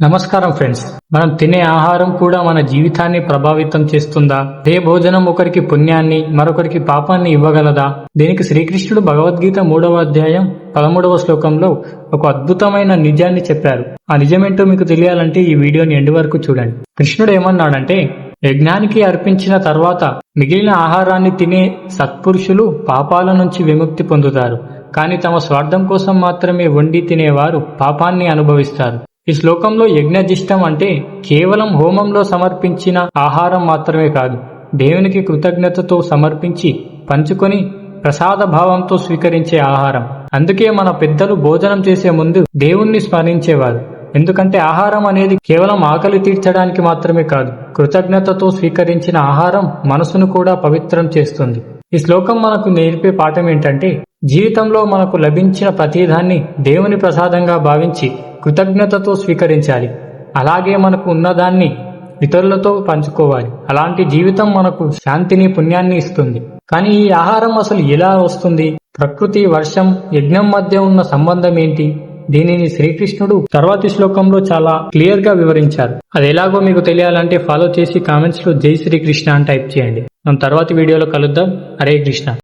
నమస్కారం ఫ్రెండ్స్. మనం తినే ఆహారం కూడా మన జీవితాన్ని ప్రభావితం చేస్తుందా? అదే భోజనం ఒకరికి పుణ్యాన్ని మరొకరికి పాపాన్ని ఇవ్వగలదా? దీనికి శ్రీకృష్ణుడు భగవద్గీత 3వ అధ్యాయం 13వ శ్లోకంలో ఒక అద్భుతమైన నిజాన్ని చెప్పారు. ఆ నిజమేంటో మీకు తెలియాలంటే ఈ వీడియోని ఎండ్ వరకు చూడండి. కృష్ణుడు ఏమన్నాడంటే, యజ్ఞానికి అర్పించిన తర్వాత మిగిలిన ఆహారాన్ని తినే సత్పురుషులు పాపాల నుంచి విముక్తి పొందుతారు. కానీ తమ స్వార్థం కోసం మాత్రమే వండి తినేవారు పాపాన్ని అనుభవిస్తారు. ఈ శ్లోకంలో యజ్ఞజిష్టం అంటే కేవలం హోమంలో సమర్పించిన ఆహారం మాత్రమే కాదు, దేవునికి కృతజ్ఞతతో సమర్పించి పంచుకొని ప్రసాద భావంతో స్వీకరించే ఆహారం. అందుకే మన పెద్దలు భోజనం చేసే ముందు దేవుణ్ణి స్మరించేవారు. ఎందుకంటే ఆహారం అనేది కేవలం ఆకలి తీర్చడానికి మాత్రమే కాదు, కృతజ్ఞతతో స్వీకరించిన ఆహారం మనసును కూడా పవిత్రం చేస్తుంది. ఈ శ్లోకం మనకు నేర్పే పాఠం ఏంటంటే, జీవితంలో మనకు లభించిన ప్రతిదాన్ని దేవుని ప్రసాదంగా భావించి కృతజ్ఞతతో స్వీకరించాలి. అలాగే మనకు ఉన్నదాన్ని ఇతరులతో పంచుకోవాలి. అలాంటి జీవితం మనకు శాంతిని, పుణ్యాన్ని ఇస్తుంది. కానీ ఈ ఆహారం అసలు ఎలా వస్తుంది? ప్రకృతి, వర్షం, యజ్ఞం మధ్య ఉన్న సంబంధం ఏంటి? దీనిని శ్రీకృష్ణుడు తర్వాతి శ్లోకంలో చాలా క్లియర్ గా వివరించారు. అది ఎలాగో మీకు తెలియాలంటే ఫాలో చేసి కామెంట్స్ లో జై శ్రీకృష్ణ అని టైప్ చేయండి. మనం తర్వాతి వీడియోలో కలుద్దాం. హరే కృష్ణ.